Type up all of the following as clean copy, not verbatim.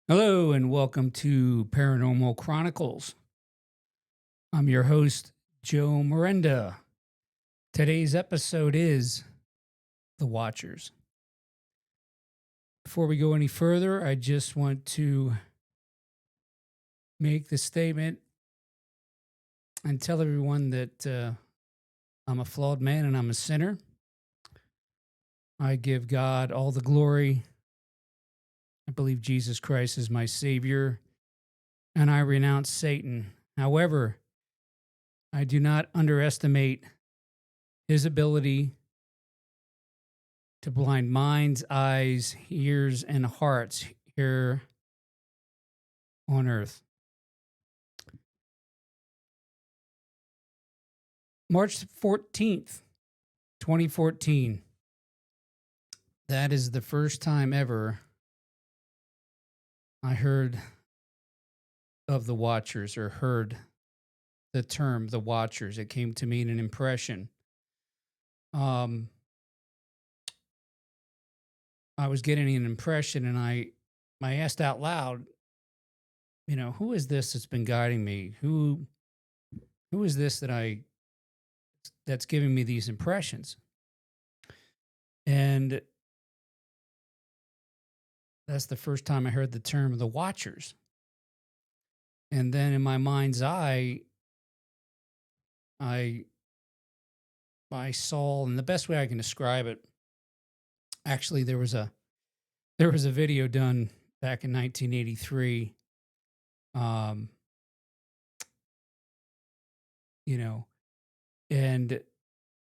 Hello, and welcome to Paranormal Chronicles. I'm your host, Joe Miranda. Today's episode is The Watchers. Before we go any further, I just want to make the statement and tell everyone that I'm a flawed man and I'm a sinner. I give God all the glory. I believe Jesus Christ is my Savior, and I renounce Satan. However, I do not underestimate his ability to blind minds, eyes, ears, and hearts here on earth. March 14th, 2014. That is the first time ever I heard of the Watchers or heard the term the Watchers. It came to me in an impression. I was getting an impression and I asked out loud, who is this that's been guiding me? Who is this that's giving me these impressions? And that's the first time I heard the term the Watchers. And then in my mind's eye, I saw, and the best way I can describe it, actually there was a video done back in 1983. And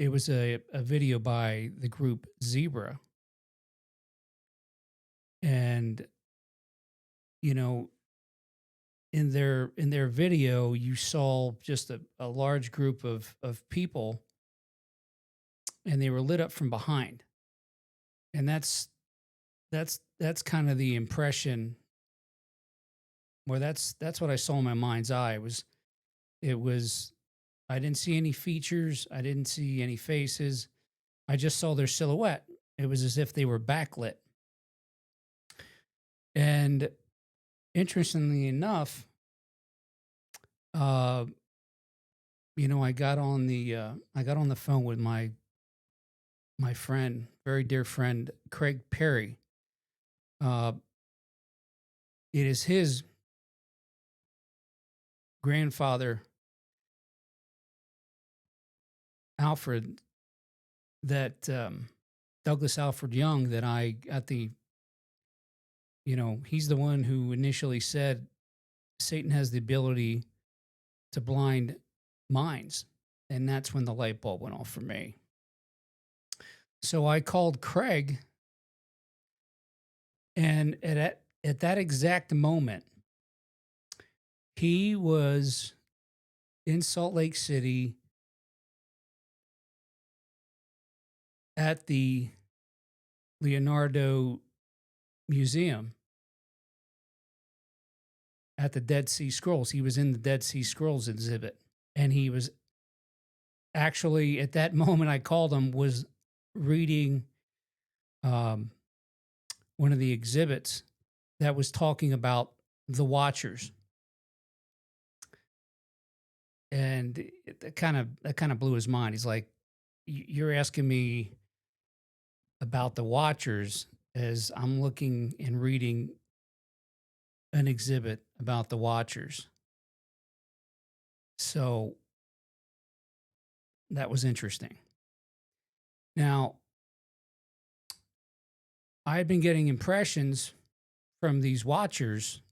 it was a video by the group Zebra. And in their video you saw just a large group of people, and they were lit up from behind. And that's kind of the impression, where that's what I saw in my mind's eye. It was I didn't see any features, I didn't see any faces. I just saw their silhouette. It was as if they were backlit. And interestingly enough, I got on the phone with my friend, very dear friend, Craig Perry. It is his grandfather, Alfred, that Douglas Alfred Young, that I got he's the one who initially said Satan has the ability to blind minds. And that's when the light bulb went off for me. So I called Craig, and at that exact moment, he was in Salt Lake City at the Leonardo Museum at the Dead Sea Scrolls. He was in the Dead Sea Scrolls exhibit. And he was actually, at that moment I called him, was reading one of the exhibits that was talking about the Watchers. And that kind of blew his mind. He's like, "You're asking me about the Watchers as I'm looking and reading an exhibit about the Watchers." So that was interesting. Now, I had been getting impressions from these Watchers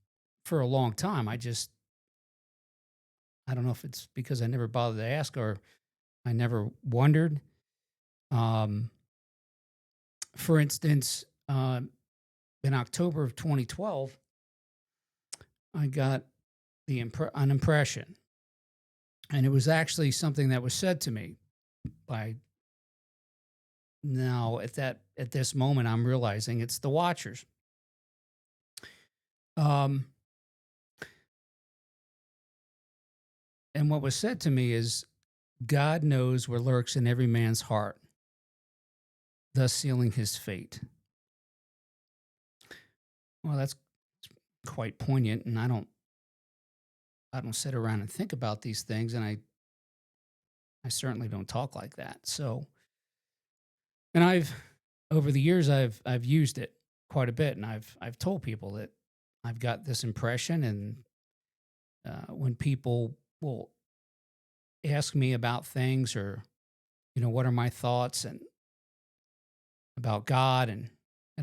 for a long time. I don't know if it's because I never bothered to ask, or I never wondered. For instance, in October of 2012, I got an impression, and it was actually something that was said to me by. Now, at this moment, I'm realizing it's the Watchers. And what was said to me is, God knows what lurks in every man's heart, thus sealing his fate. Well, that's quite poignant, and I don't sit around and think about these things, and I certainly don't talk like that. So, and I've over the years I've used it quite a bit, and I've told people that I've got this impression, and when people will ask me about things, or what are my thoughts and about God, and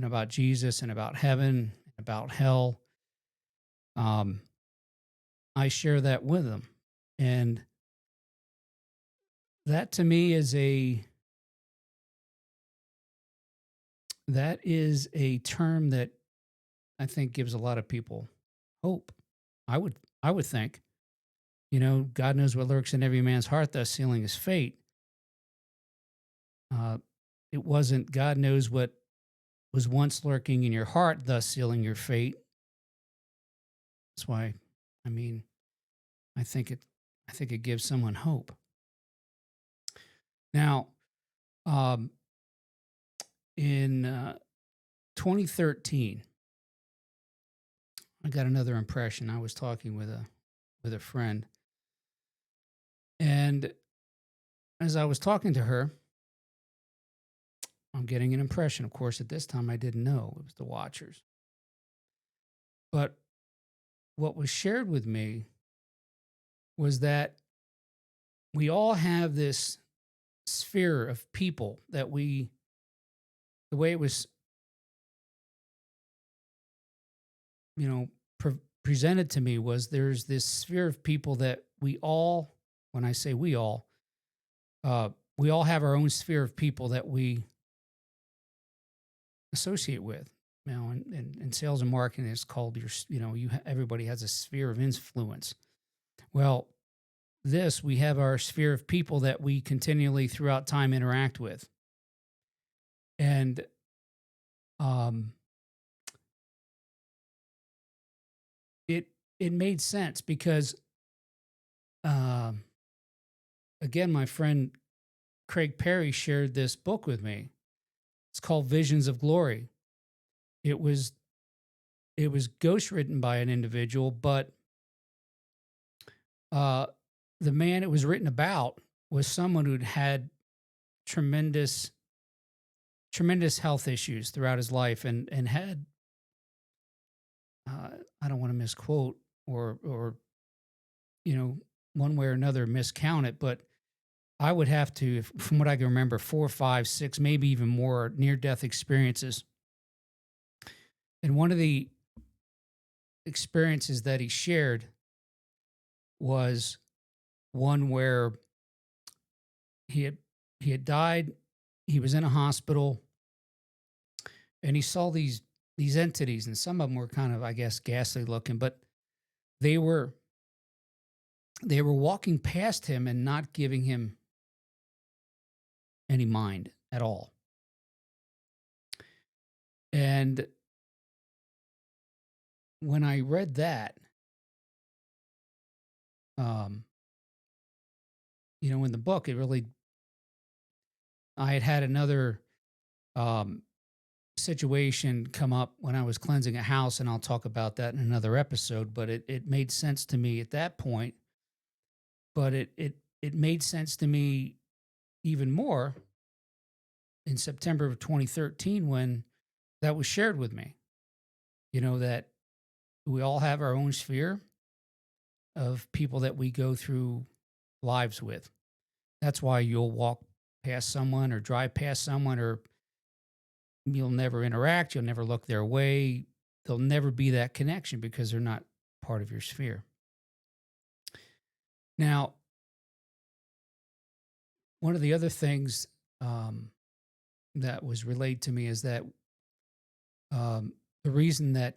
about Jesus, and about heaven, about hell, um, I share that with them, and that to me is a term that I think gives a lot of people hope. I would think, God knows what lurks in every man's heart, thus sealing his fate. Uh, it wasn't God knows what was once lurking in your heart, thus sealing your fate. That's why, I mean, I think it, I think it gives someone hope. Now, um, in 2013, I got another impression. I was talking with a friend, and as I was talking to her, I'm getting an impression. Of course, at this time, I didn't know it was the Watchers. But what was shared with me was that we all have this sphere of people that the way it was, you know, presented to me was there's this sphere of people that we all, when I say we all have our own sphere of people that we associate with. In sales and marketing, it's called everybody has a sphere of influence. Well, we have our sphere of people that we continually throughout time interact with. And um, it it made sense because um, again, my friend Craig Perry shared this book with me. It's called Visions of Glory. It was ghostwritten by an individual, but uh, the man it was written about was someone who'd had tremendous health issues throughout his life, and had uh, I don't want to misquote or you know one way or another miscount it, but I would have to, from what I can remember, 4, 5, 6, maybe even more near death experiences. And one of the experiences that he shared was one where he had he had died. He was in a hospital, and he saw these entities, and some of them were kind of, I guess, ghastly looking, but they were walking past him and not giving him any mind at all. And when I read that, um, in the book, it really, I had another um, situation come up when I was cleansing a house, and I'll talk about that in another episode. But it made sense to me at that point. But it made sense to me even more in September of 2013 when that was shared with me. That we all have our own sphere of people that we go through lives with. That's why you'll walk past someone or drive past someone, or you'll never interact, you'll never look their way. There'll never be that connection because they're not part of your sphere. Now, one of the other things that was relayed to me is that the reason that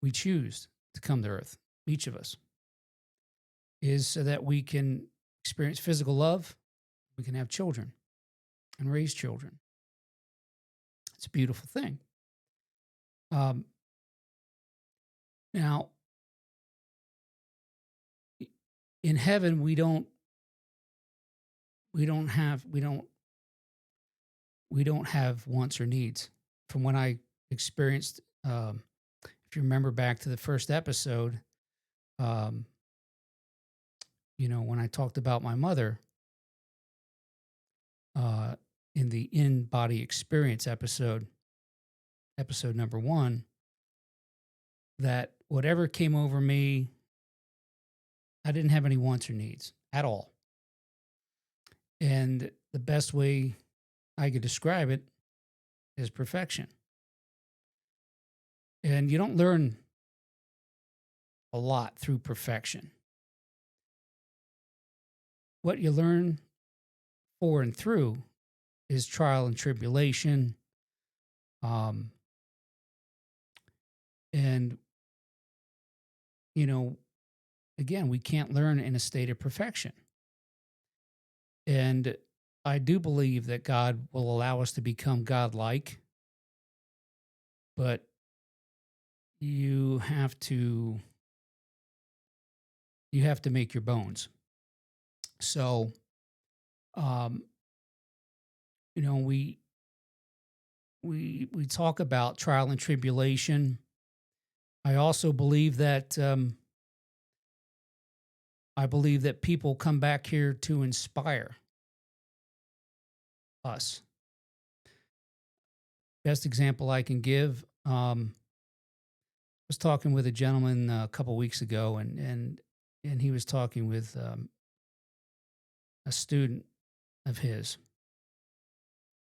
we choose to come to Earth, each of us, is so that we can experience physical love, we can have children and raise children. It's a beautiful thing. Um, Now, in heaven, we don't have wants or needs. From when I experienced if you remember back to the first episode, um, when I talked about my mother uh, in the in body experience episode number one, that whatever came over me, I didn't have any wants or needs at all. And the best way I could describe it is perfection. And you don't learn a lot through perfection. What you learn for and through is trial and tribulation. Um, and, you know, again, we can't learn in a state of perfection. And I do believe that God will allow us to become godlike, but you have to make your bones. So, um, we talk about trial and tribulation. I also believe that people come back here to inspire us. Best example I can give. Was talking with a gentleman a couple weeks ago, and he was talking with a student of his.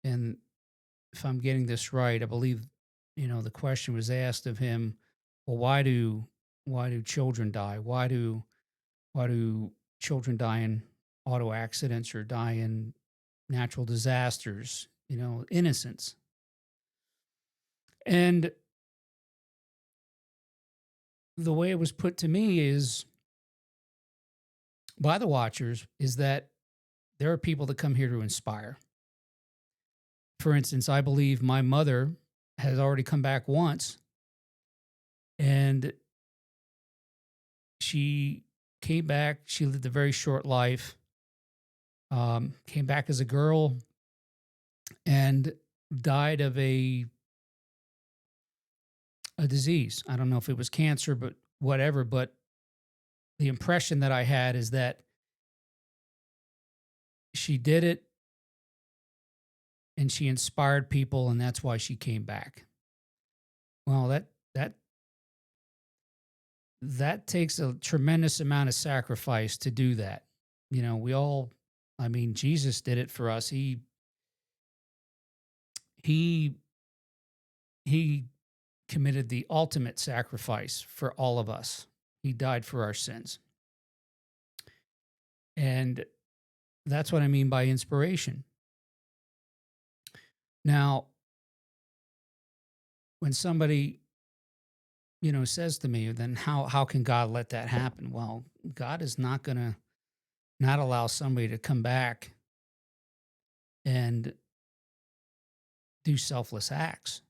And if I'm getting this right, I believe the question was asked of him, well, why do children die? Why do children die in auto accidents or die in natural disasters? Innocence. And the way it was put to me is by the watchers is that there are people that come here to inspire. For instance, I believe my mother has already come back once, and she came back. She lived a very short life, came back as a girl, and died of a disease. I don't know if it was cancer, but whatever. But the impression that I had is that she did it and she inspired people, and that's why she came back. Well, that takes a tremendous amount of sacrifice to do that. Jesus did it for us. He he committed the ultimate sacrifice for all of us. He died for our sins. And that's what I mean by inspiration. Now, when somebody, says to me, then how can God let that happen? Well, God is not going to not allow somebody to come back and do selfless acts.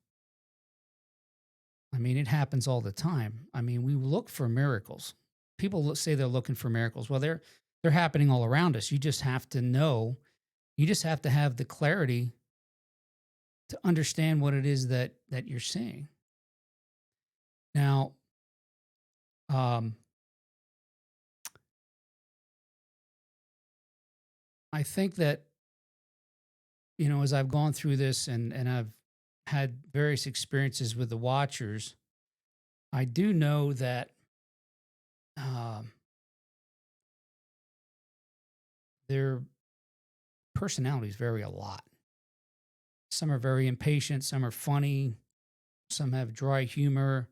I mean, it happens all the time. I mean, we look for miracles. People say they're looking for miracles. Well, they're happening all around us. You just have to know. You just have to have the clarity to understand what it is that you're seeing. Now, I think that as I've gone through this and I've had various experiences with the watchers, I do know that their personalities vary a lot. Some are very impatient, some are funny, some have dry humor,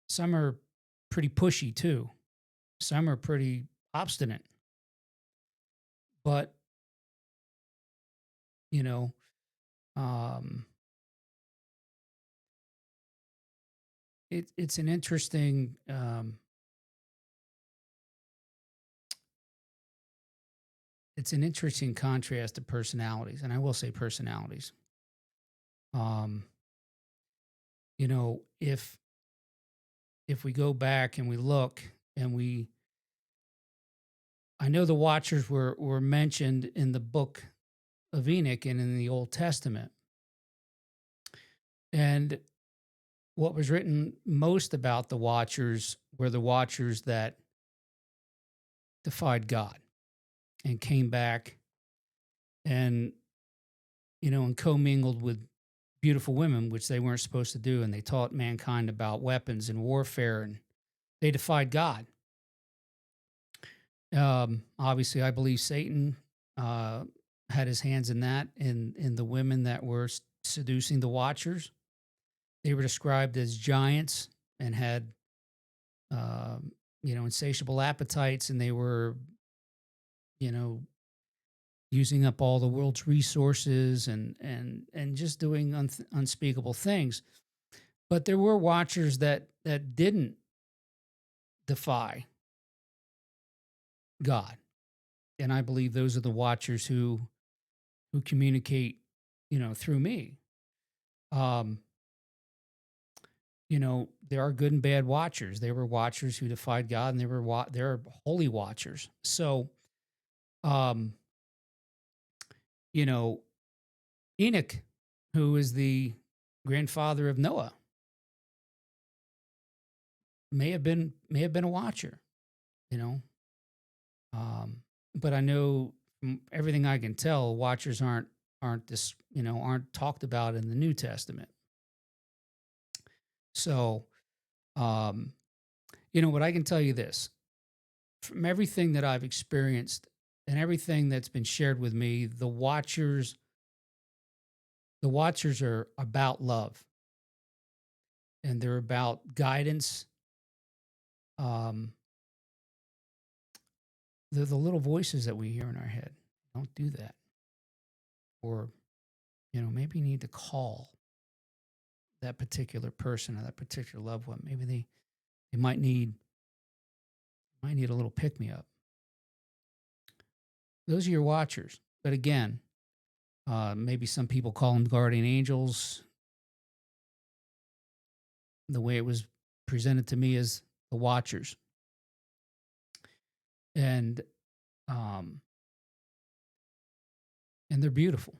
some are pretty pushy too, some are pretty obstinate. But, you know, um, it's an interesting contrast to personalities, and I will say personalities. If we go back and we look and I know the Watchers were mentioned in the book of Enoch and in the Old Testament, and what was written most about the Watchers were the Watchers that defied God and came back and, and commingled with beautiful women, which they weren't supposed to do. And they taught mankind about weapons and warfare, and they defied God. Obviously, I believe Satan uh, had his hands in that, in the women that were seducing the Watchers. They were described as giants and had, insatiable appetites, and they were, you know, using up all the world's resources and just doing unspeakable things. But there were Watchers that didn't defy God, and I believe those are the Watchers who communicate, through me. Um, there are good and bad Watchers. There were Watchers who defied God, and there are holy Watchers. So, um, you know, Enoch, who is the grandfather of Noah, may have been a Watcher. You know, um, but I know from everything I can tell, Watchers aren't talked about in the New Testament. So, um, what I can tell you this, from everything that I've experienced and everything that's been shared with me, the Watchers are about love, and they're about guidance. Um, they're the little voices that we hear in our head. Don't do that. Or, maybe you need to call that particular person or that particular loved one. Maybe they might need a little pick me up. Those are your Watchers. But again, maybe some people call them guardian angels. The way it was presented to me as the Watchers. And um, and they're beautiful,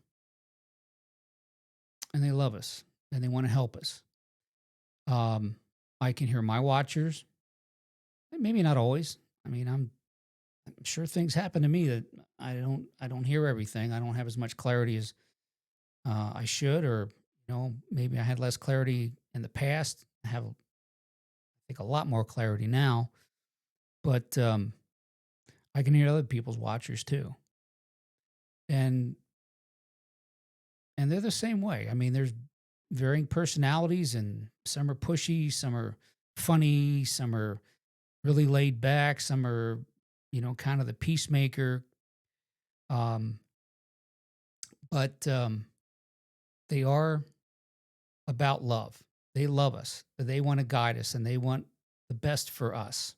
and they love us, and they want to help us. Um, I can hear my Watchers, maybe not always. I mean, I'm sure things happen to me that I don't hear everything. I don't have as much clarity as I should, or maybe I had less clarity in the past. I have, I think, a lot more clarity now. But I can hear other people's Watchers too, and they're the same way. I mean, there's varying personalities, and some are pushy, some are funny, some are really laid back, some are, kind of the peacemaker. Um, but they are about love. They love us. They want to guide us, and they want the best for us.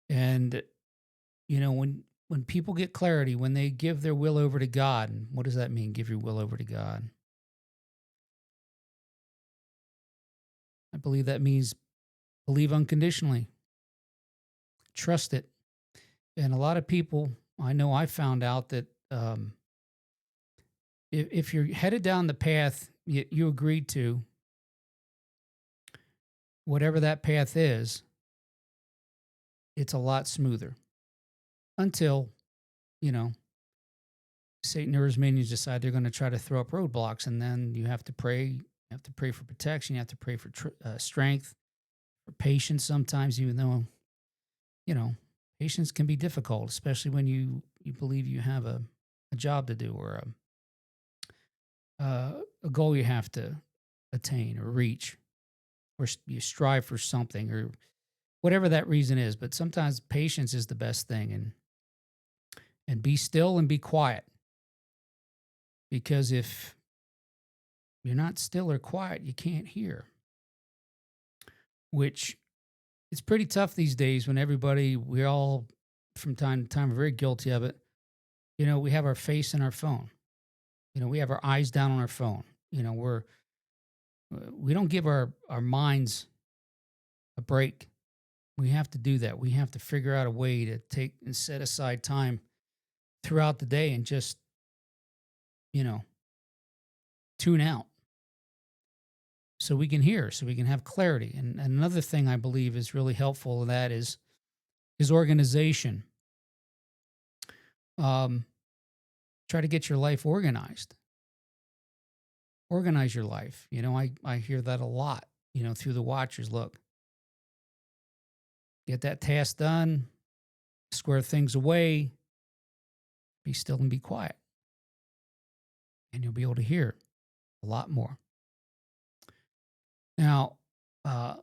And when people get clarity, when they give their will over to God, and what does that mean? Give your will over to God. I believe that means believe unconditionally, trust it. And a lot of people, I know, I found out that if you're headed down the path you agreed to, whatever that path is, it's a lot smoother until, you know, Satan or his minions decide they're going to try to throw up roadblocks. And then you have to pray. You have to pray for protection. You have to pray for strength, for patience sometimes, even though, you know, patience can be difficult, especially when you believe you have a job to do, or a goal you have to attain or reach, or you strive for something, or whatever that reason is. But sometimes patience is the best thing, and be still and be quiet, because if you're not still or quiet, you can't hear. Which, it's pretty tough these days when we all from time to time are very guilty of it. We have our face in our phone. We have our eyes down on our phone. We don't give our minds a break. We have to do that. We have to figure out a way to take and set aside time throughout the day and just, you know, tune out. so we can hear, so we can have clarity. And another thing I believe is really helpful in that is organization. Um, Try to get your life organized. Organize your life. I hear that a lot, through the watchers. Look, get that task done, square things away, be still and be quiet. And you'll be able to hear a lot more. Now, uh,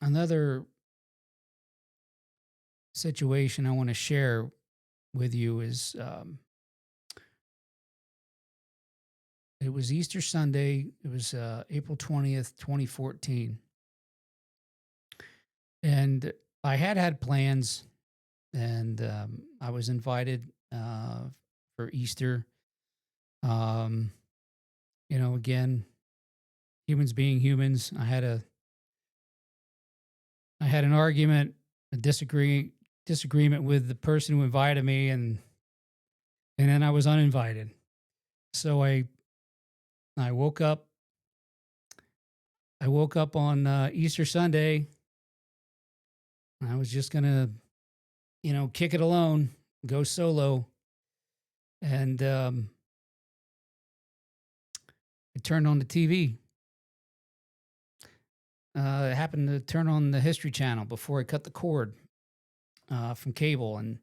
another situation I want to share with you is it was Easter Sunday. It was April 20th, 2014. And I had plans, and I was invited for Easter. Um, again, humans being humans, I had an argument, a disagreement with the person who invited me, and then I was uninvited. So I woke up. I woke up on Easter Sunday. I was just gonna, kick it alone, go solo, and I turned on the TV. I happened to turn on the History Channel before I cut the cord from cable, and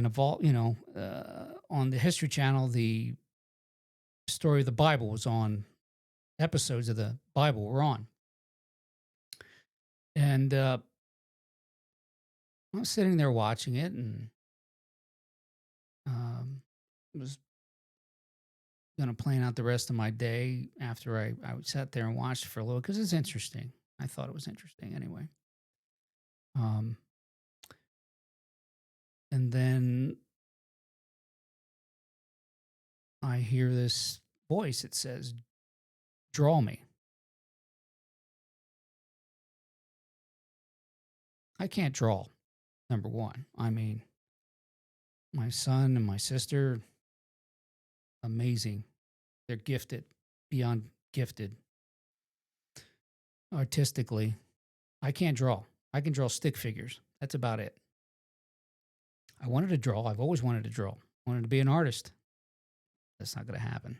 of all, on the History Channel, the story of the Bible was on. Episodes of the Bible were on, and I was sitting there watching it, and was going to plan out the rest of my day after I sat there and watched it for a little because it's interesting. I thought it was interesting anyway. Um, and then I hear this voice. It says, "Draw me." I can't draw. Number one, I mean, my son and my sister, amazing. They're gifted, beyond gifted, artistically. I can't draw. I can draw stick figures. That's about it. I wanted to draw. I've always wanted to draw. I wanted to be an artist. That's not going to happen.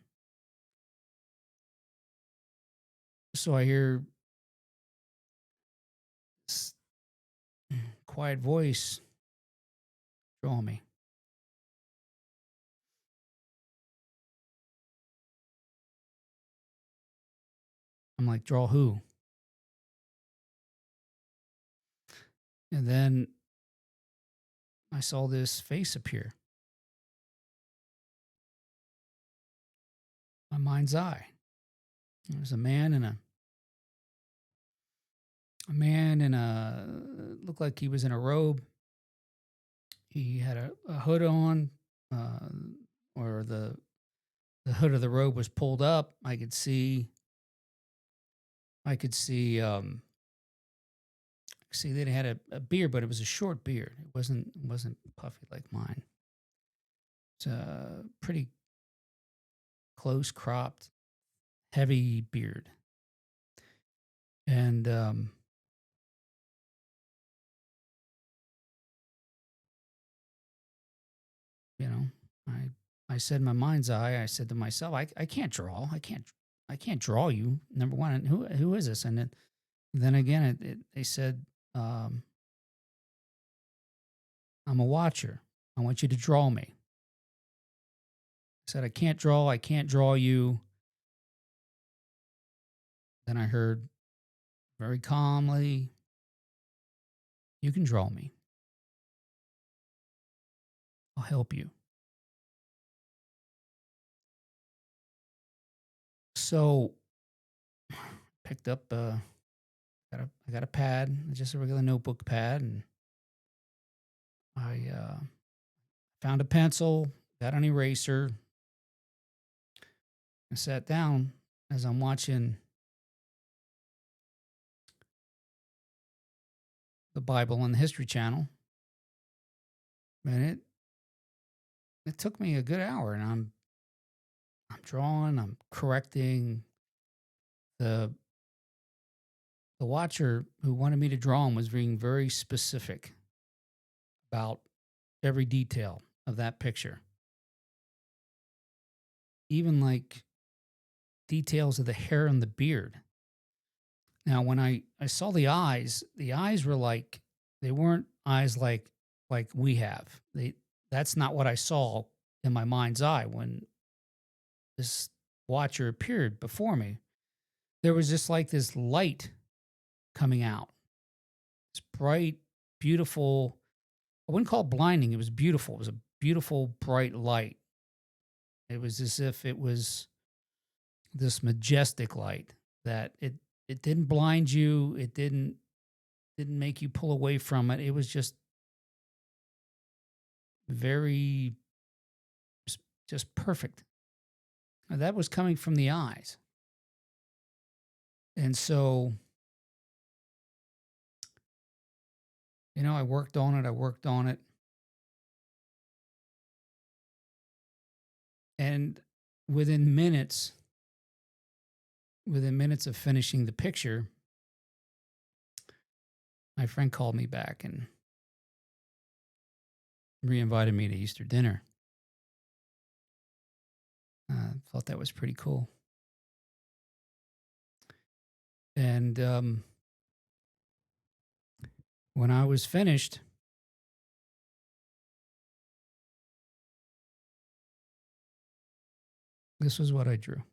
So I hear this quiet voice, "Draw me." I'm like, "Draw who?" And then I saw this face appear. My mind's eye. There was a man in a looked like he was in a robe. He had a hood on, uh, or the hood of the robe was pulled up. I could see that he had a beard, but it was a short beard. It wasn't puffy like mine. It's a pretty close cropped, heavy beard. And you know, I said in my mind's eye, I said to myself, I can't draw. I can't draw you. Number one, and who is this? And then again, they said, um, I'm a watcher. I want you to draw me. I said, I can't draw. I can't draw you. Then I heard very calmly, you can draw me. I'll help you. So picked up I got a pad, just a regular notebook pad, and I found a pencil, got an eraser, and sat down as I'm watching the Bible on the History Channel. And it took me a good hour, and I'm drawing, I'm correcting. The the watcher who wanted me to draw him was being very specific about every detail of that picture. Even like details of the hair and the beard. Now, when I saw the eyes were like they weren't eyes like we have. That's not what I saw in my mind's eye when this watcher appeared before me. There was just like this light coming out. It's bright, beautiful. I wouldn't call it blinding. It was beautiful. It was a beautiful, bright light. It was as if it was this majestic light that it didn't blind you. It didn't make you pull away from it. It was just very just perfect. And that was coming from the eyes. And so, I worked on it. I worked on it. And within minutes, within minutes of finishing the picture, my friend called me back and re-invited me to Easter dinner. Thought that was pretty cool. And when I was finished, this was what I drew.